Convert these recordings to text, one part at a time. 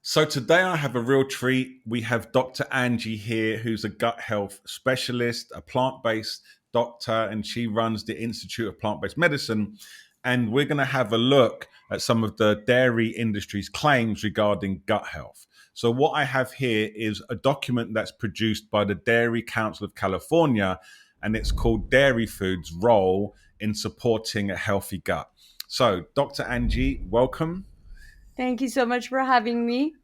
So today I have a real treat. We have Dr. Angie here, who's a gut health specialist, a plant-based doctor, and she runs the Institute of Plant-Based Medicine. And we're going to have a look at some of the dairy industry's claims regarding gut health. So what I have here is a document that's produced by the Dairy Council of California, and it's called Dairy Foods' Role in Supporting a Healthy Gut. So, Dr. Angie, welcome. Thank you so much for having me.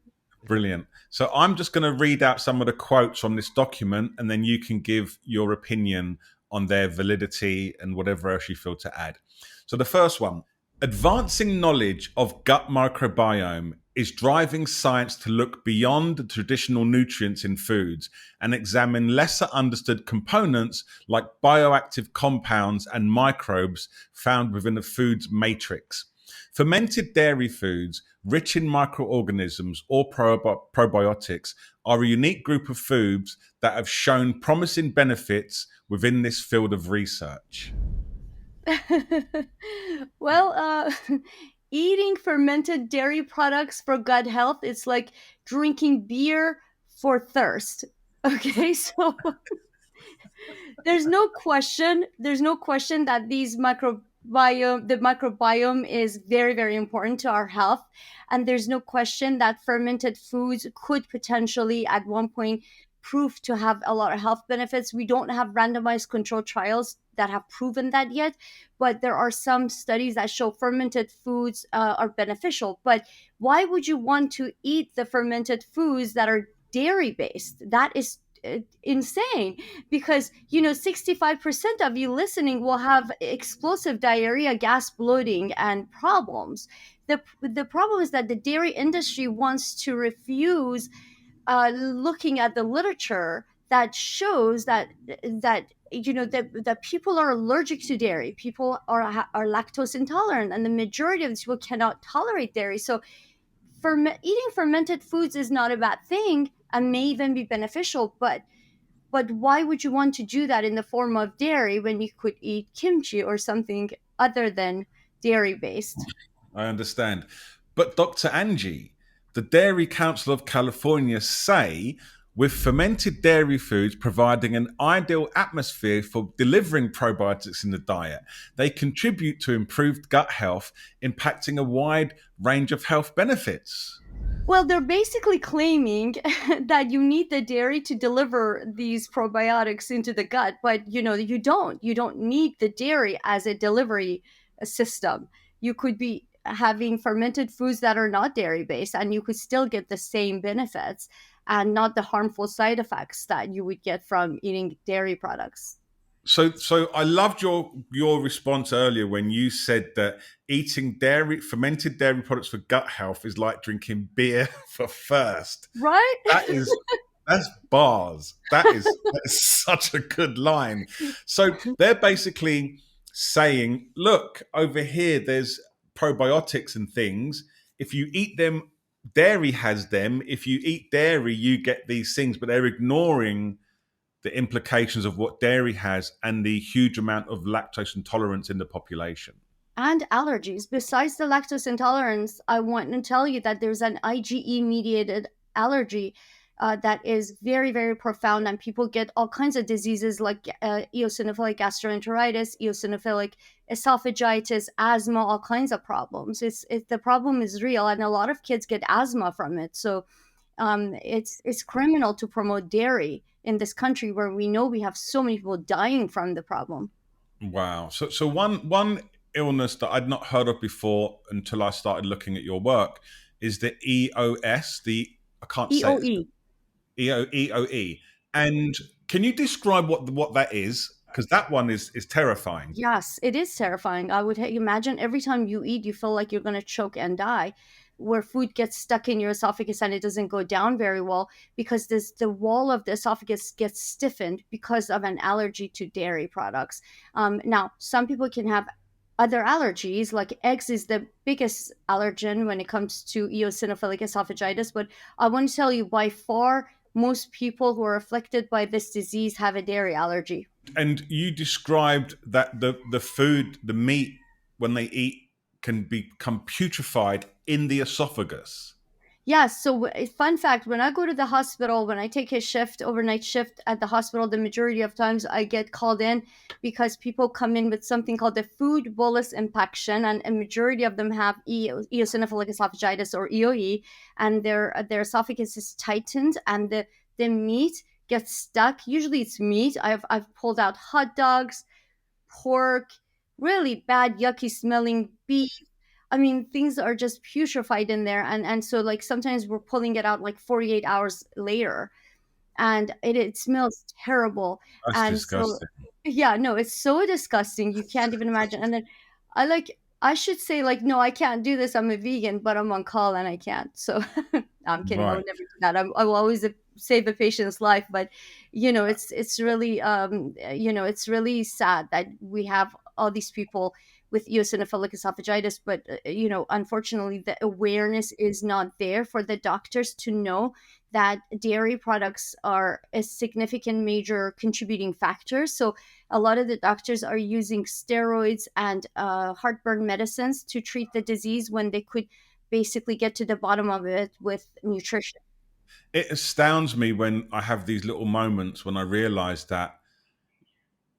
Brilliant. So I'm just going to read out some of the quotes from this document, and then you can give your opinion on their validity and whatever else you feel to add. So the first one, advancing knowledge of gut microbiome is driving science to look beyond the traditional nutrients in foods and examine lesser understood components like bioactive compounds and microbes found within a food's matrix. Fermented dairy foods rich in microorganisms or probiotics are a unique group of foods that have shown promising benefits within this field of research. well, eating fermented dairy products for gut health is like drinking beer for thirst. Okay, so there's no question that the microbiome is very, very important to our health. And there's no question that fermented foods could potentially at one point prove to have a lot of health benefits. We don't have randomized controlled trials that have proven that yet, but there are some studies that show fermented foods are beneficial. But why would you want to eat the fermented foods that are dairy based? That is insane, because 65% of you listening will have explosive diarrhea, gas, bloating, and problems. The problem is that the dairy industry wants to refuse looking at the literature that shows that people are allergic to dairy. People are lactose intolerant, and the majority of these people cannot tolerate dairy. So eating fermented foods is not a bad thing and may even be beneficial, but why would you want to do that in the form of dairy when you could eat kimchi or something other than dairy based? I understand. But Dr. Angie, the Dairy Council of California say with fermented dairy foods providing an ideal atmosphere for delivering probiotics in the diet, they contribute to improved gut health, impacting a wide range of health benefits. Well, they're basically claiming that you need the dairy to deliver these probiotics into the gut, but you don't need the dairy as a delivery system. You could be having fermented foods that are not dairy based, and you could still get the same benefits and not the harmful side effects that you would get from eating dairy products. So I loved your response earlier when you said that eating dairy fermented dairy products for gut health is like drinking beer for thirst. Right? That is that's bars. That is such a good line. So they're basically saying, look, over here there's probiotics and things. If you eat them, dairy has them. If you eat dairy, you get these things, but they're ignoring the implications of what dairy has and the huge amount of lactose intolerance in the population. And allergies. Besides the lactose intolerance, I want to tell you that there's an IgE mediated allergy that is very, very profound, and people get all kinds of diseases like eosinophilic gastroenteritis, eosinophilic esophagitis, asthma, all kinds of problems. The problem is real, and a lot of kids get asthma from it. So it's criminal to promote dairy in this country where we know we have so many people dying from the problem. Wow. So one illness that I'd not heard of before until I started looking at your work is the EOS, the I can't say it, EOE. EOE. And can you describe what that is? Because that one is terrifying. Yes, it is terrifying. I would imagine every time you eat, you feel like you're going to choke and die, where food gets stuck in your esophagus and it doesn't go down very well because the wall of the esophagus gets stiffened because of an allergy to dairy products. Now, some people can have other allergies, like eggs is the biggest allergen when it comes to eosinophilic esophagitis. But I want to tell you, by far, most people who are afflicted by this disease have a dairy allergy. And you described that the food, the meat, when they eat, can become putrefied in the esophagus. Yeah, so fun fact, when I go to the hospital, when I take a shift, overnight shift at the hospital, the majority of times I get called in because people come in with something called the food bolus infection, and a majority of them have eosinophilic esophagitis or EOE, and their esophagus is tightened, and the meat gets stuck. Usually it's meat. I've pulled out hot dogs, pork, really bad, yucky smelling beef. I mean, things are just putrefied in there, and so like sometimes we're pulling it out like 48 hours later, and it smells terrible. That's And so disgusting. yeah, no, it's so disgusting, you can't even imagine. And then I should say like, no, I can't do this, I'm a vegan, but I'm on call and I can't. So I'm kidding, I Right. would never do that. I will always save a patient's life, but it's really it's really sad that we have all these people with eosinophilic esophagitis, but unfortunately the awareness is not there for the doctors to know that dairy products are a significant major contributing factor. So a lot of the doctors are using steroids and heartburn medicines to treat the disease when they could basically get to the bottom of it with nutrition. It astounds me when I have these little moments when I realize that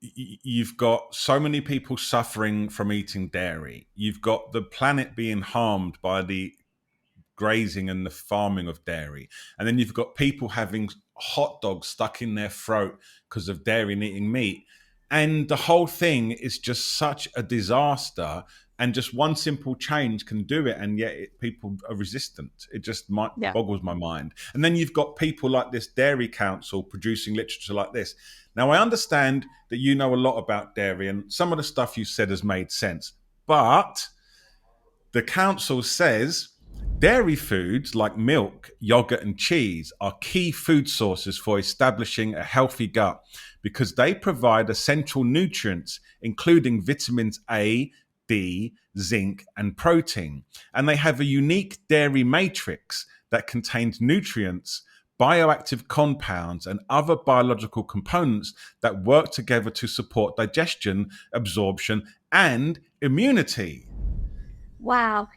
you've got so many people suffering from eating dairy. You've got the planet being harmed by the grazing and the farming of dairy. And then you've got people having hot dogs stuck in their throat because of dairy and eating meat. And the whole thing is just such a disaster. And just one simple change can do it. And yet people are resistant. It just Yeah. boggles my mind. And then you've got people like this Dairy Council producing literature like this. Now, I understand that you know a lot about dairy, and some of the stuff you said has made sense. But the council says dairy foods like milk, yogurt, and cheese are key food sources for establishing a healthy gut because they provide essential nutrients, including vitamins A, D, zinc, and protein. And they have a unique dairy matrix that contains nutrients, bioactive compounds, and other biological components that work together to support digestion, absorption, and immunity. Wow,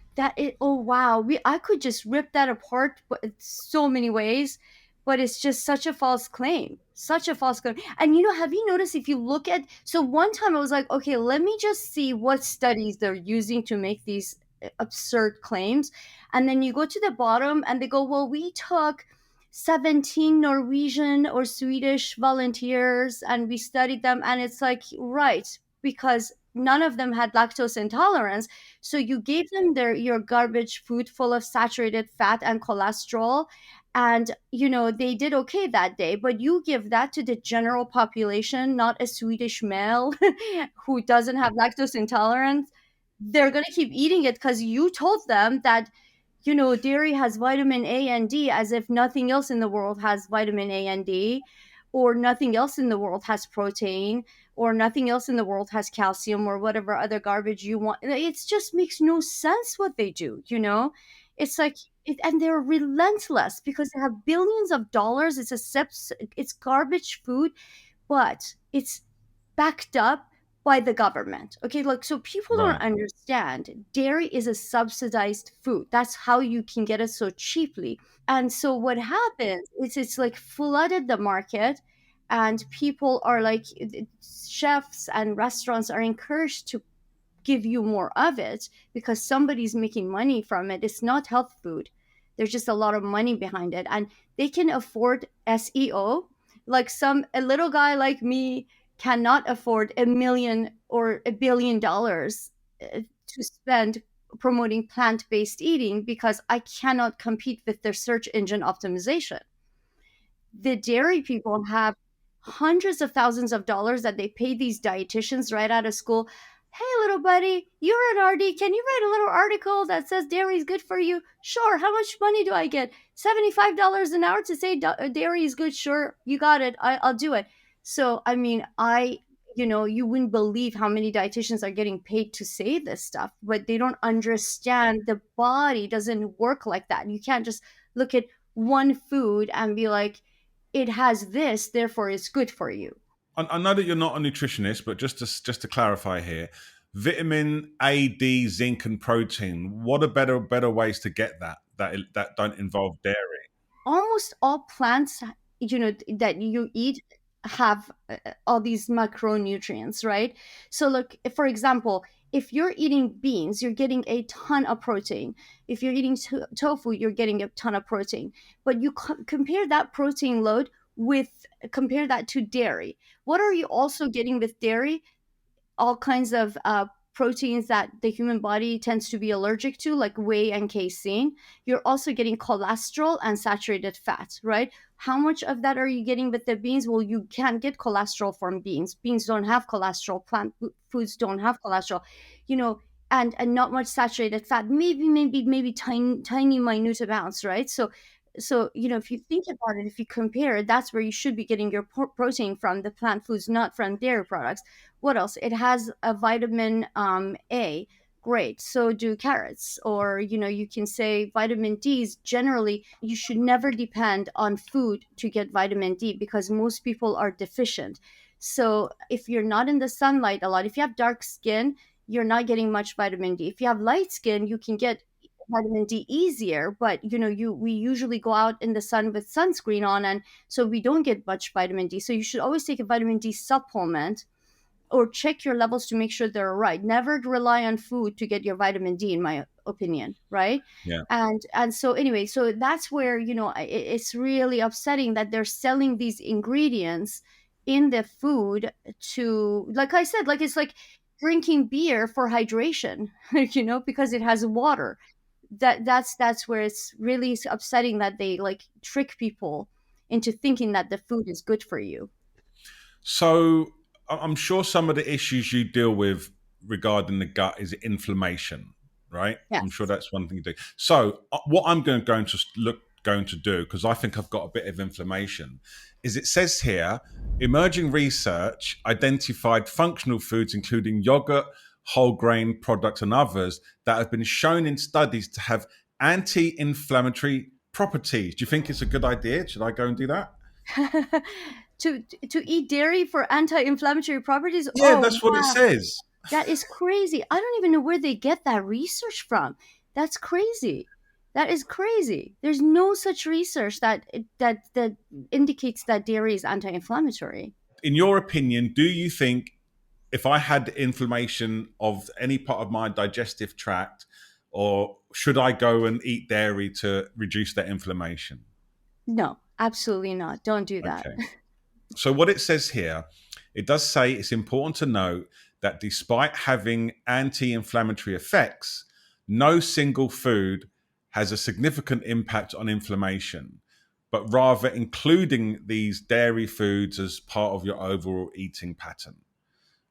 oh wow, I could just rip that apart but in so many ways, but it's just such a false claim. Such a false claim. And have you noticed, if you look at, so one time I was like, okay, let me just see what studies they're using to make these absurd claims. And then you go to the bottom and they go, well, we took 17 Norwegian or Swedish volunteers and we studied them, and it's like, right, because none of them had lactose intolerance, so you gave them your garbage food full of saturated fat and cholesterol, and they did okay that day. But you give that to the general population, not a Swedish male who doesn't have lactose intolerance. They're going to keep eating it because you told them that dairy has vitamin A and D, as if nothing else in the world has vitamin A and D, or nothing else in the world has protein, or nothing else in the world has calcium, or whatever other garbage you want. It just makes no sense what they do. It's like, and they're relentless because they have billions of dollars. It's garbage food, but it's backed up by the government. Okay, look, so people don't Right. understand dairy is a subsidized food. That's how you can get it so cheaply. And so what happens is it's like flooded the market, and people are like, chefs and restaurants are encouraged to give you more of it because somebody's making money from it. It's not health food. There's just a lot of money behind it, and they can afford SEO. Like a little guy like me cannot afford $1 million or $1 billion to spend promoting plant-based eating because I cannot compete with their search engine optimization. The dairy people have hundreds of thousands of dollars that they pay these dietitians right out of school. Hey, little buddy, you're an RD. Can you write a little article that says dairy is good for you? Sure. How much money do I get? $75 an hour to say dairy is good. Sure. You got it. I'll do it. So, I mean, you wouldn't believe how many dietitians are getting paid to say this stuff, but they don't understand the body doesn't work like that. You can't just look at one food and be like, it has this, therefore it's good for you. I know that you're not a nutritionist, but just to clarify here, vitamin A, D, zinc, and protein. What are better ways to get that that don't involve dairy. Almost all plants, that you eat have all these macronutrients, right? So look, for example, if you're eating beans, you're getting a ton of protein. If you're eating tofu, you're getting a ton of protein. But you compare that protein load with, compare that to dairy. What are you also getting with dairy? All kinds of proteins that the human body tends to be allergic to, like whey and casein. You're also getting cholesterol and saturated fat, right? How much of that are you getting with the beans? Well, you can't get cholesterol from beans. Beans don't have cholesterol. Plant foods don't have cholesterol, you know, and not much saturated fat. Maybe tiny minute amounts, right? So if you think about it, if you compare, that's where you should be getting your protein from, the plant foods, not from dairy products. What else? It has a vitamin A. Great. So do carrots. Or, you can say vitamin D is generally, you should never depend on food to get vitamin D because most people are deficient. So if you're not in the sunlight a lot, if you have dark skin, you're not getting much vitamin D. If you have light skin, you can get vitamin D easier, but we usually go out in the sun with sunscreen on, and so we don't get much vitamin D. So you should always take a vitamin D supplement or check your levels to make sure they're right. Never rely on food to get your vitamin D, in my opinion, right? Yeah. And so anyway, so that's where it's really upsetting that they're selling these ingredients in the food to, like I said, like it's like drinking beer for hydration, because it has water. That's where it's really upsetting that they like trick people into thinking that the food is good for you. So I'm sure some of the issues you deal with regarding the gut is inflammation, right? I'm sure Yes. that's one thing you do. So what I'm going to do, because I think I've got a bit of inflammation, is it says here, emerging research identified functional foods including yogurt, whole grain products, and others that have been shown in studies to have anti-inflammatory properties. Do you think it's a good idea? Should I go and do that? To eat dairy for anti-inflammatory properties. Yeah, Oh that's what it wow, says. that is crazy. I don't even know where they get that research from. That's crazy. That is crazy. There's no such research that indicates that dairy is anti-inflammatory. In your opinion, do you think if I had inflammation of any part of my digestive tract, or should I go and eat dairy to reduce that inflammation? No, absolutely not. Don't do that. Okay. So, what it says here, it does say it's important to note that despite having anti inflammatory effects, no single food has a significant impact on inflammation, but rather including these dairy foods as part of your overall eating pattern.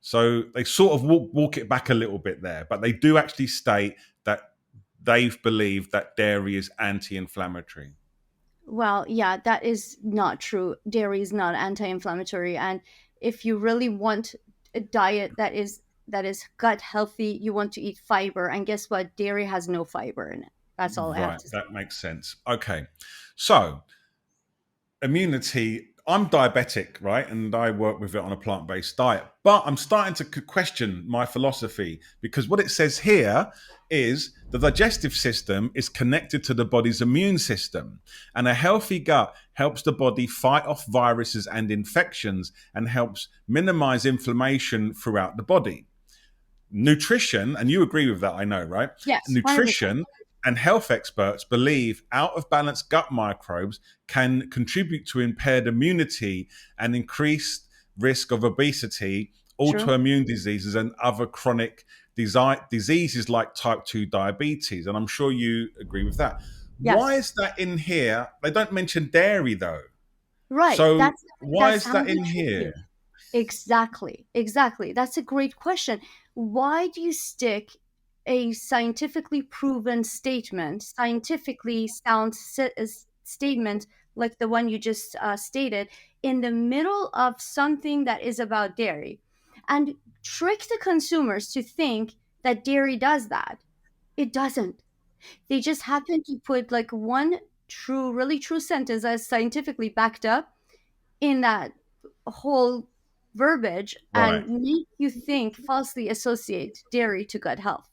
So they sort of walk it back a little bit there, but they do actually state that they've believed that dairy is anti-inflammatory. Well, yeah, that is not true. Dairy is not anti-inflammatory, and if you really want a diet that is gut healthy, you want to eat fiber. And guess what? Dairy has no fiber in it. That's all I have Right, to say. that makes sense. Okay, so immunity. I'm diabetic, right? And I work with it on a plant based diet. But I'm starting to question my philosophy because what it says here is the digestive system is connected to the body's immune system. And a healthy gut helps the body fight off viruses and infections and helps minimize inflammation throughout the body. Nutrition, and you agree with that, I know, right? Yes, 100%. Nutrition and health experts believe out of balance gut microbes can contribute to impaired immunity and increased risk of obesity, True. autoimmune diseases, and other chronic diseases like type 2 diabetes. And I'm sure you agree with that. Why Yes. is that in here? They don't mention dairy, though. Right. So why That's is how that they in trick here? you. Exactly. Exactly. That's a great question. Why do you stick a scientifically proven statement, scientifically sound statement like the one you just stated, in the middle of something that is about dairy, and trick the consumers to think that dairy does that? It doesn't. They just happen to put like one true, really true sentence as scientifically backed up in that whole verbiage Right. and make you think, falsely associate dairy to gut health.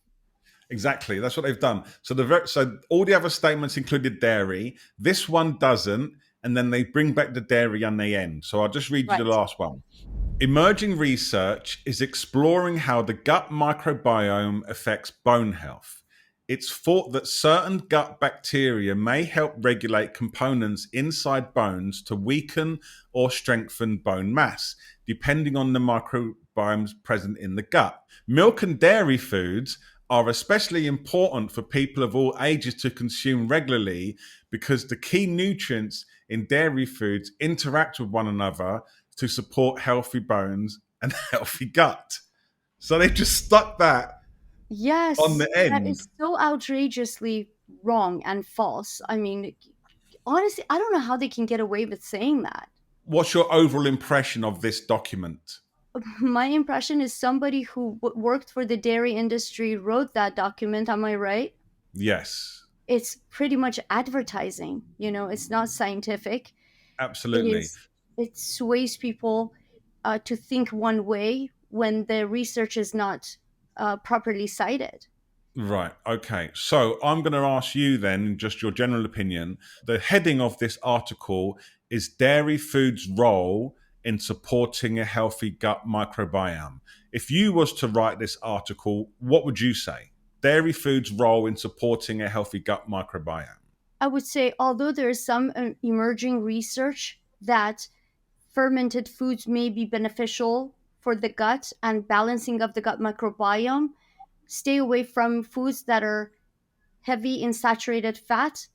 Exactly. That's what they've done. So all the other statements included dairy. This one doesn't, and then they bring back the dairy on the end. So I'll just read you the Right. last one. Emerging research is exploring how the gut microbiome affects bone health. It's thought that certain gut bacteria may help regulate components inside bones to weaken or strengthen bone mass, depending on the microbiomes present in the gut. Milk and dairy foods are especially important for people of all ages to consume regularly because the key nutrients in dairy foods interact with one another to support healthy bones and healthy gut. So they just stuck that on Yes, the that end. is so outrageously wrong and false. I mean, honestly, I don't know how they can get away with saying that. What's your overall impression of this document? My impression is somebody who worked for the dairy industry wrote that document. Am I right? Yes, It's pretty much advertising. It's not scientific. It absolutely. is. It sways people to think one way when the research is not properly cited. Right. Okay. So I'm going to ask you then, just your general opinion. The heading of this article is Dairy Food's Role in Supporting a Healthy Gut Microbiome. If you was to write this article, what would you say? Dairy Food's role in supporting a healthy gut microbiome. I would say, although there is some emerging research that fermented foods may be beneficial for the gut and balancing of the gut microbiome, stay away from foods that are heavy in saturated fat,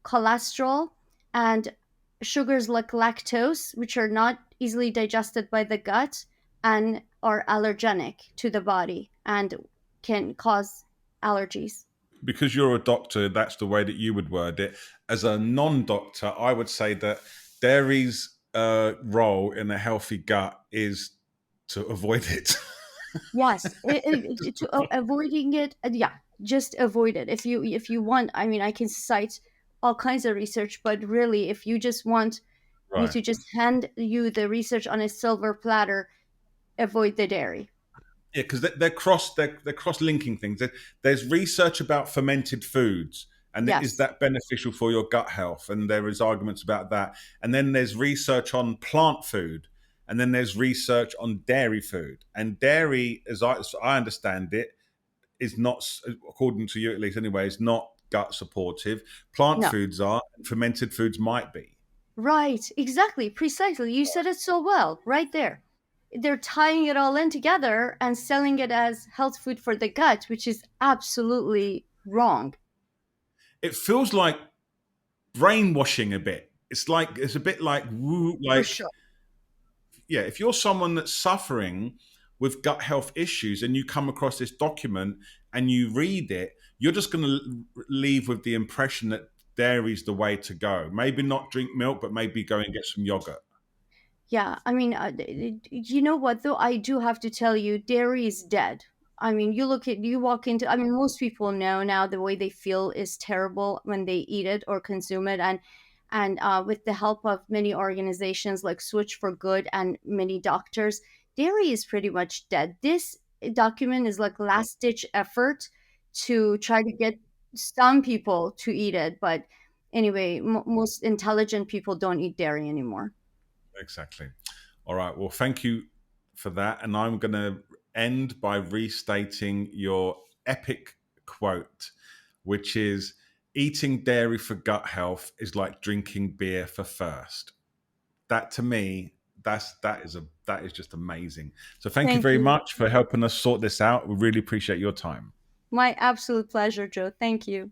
cholesterol, and sugars like lactose, which are not easily digested by the gut and are allergenic to the body and can cause allergies. Because you're a doctor, that's the way that you would word it. As a non-doctor, I would say that dairy's role in a healthy gut is to avoid it. Yes, to avoiding it, yeah, just avoid it. If you want, I mean, I can cite all kinds of research, but really, if you just want me Right. to just hand you the research on a silver platter, avoid the dairy. Yeah, because they're cross linking things. There's research about fermented foods, and is Yes, that beneficial for your gut health? And there is arguments about that. And then there's research on plant food, and then there's research on dairy food. And dairy, as I understand it, is not, according to you at least anyway, is not gut supportive. Plant no, foods are, and fermented foods might be. right, exactly, precisely. You said it so well, right there. They're tying it all in together and selling it as health food for the gut, which is absolutely wrong. It feels like brainwashing a bit. It's a bit like For like sure. yeah, if you're someone that's suffering with gut health issues and you come across this document and you read it, you're just going to leave with the impression that dairy's the way to go. Maybe not drink milk, but maybe go and get some yogurt. Yeah, I mean, you know what though? I do have to tell you, dairy is dead. I mean, you walk into. I mean, most people know now the way they feel is terrible when they eat it or consume it, and with the help of many organizations like Switch for Good and many doctors, dairy is pretty much dead. This document is like last ditch effort to try to get some people to eat it, but anyway, most intelligent people don't eat dairy anymore. Exactly. All right. Well, thank you for that. And I'm going to end by restating your epic quote, which is eating dairy for gut health is like drinking beer for thirst. That to me, that is just amazing. So thank you Thank very you. much for helping us sort this out. We really appreciate your time. My absolute pleasure, Joe. Thank you.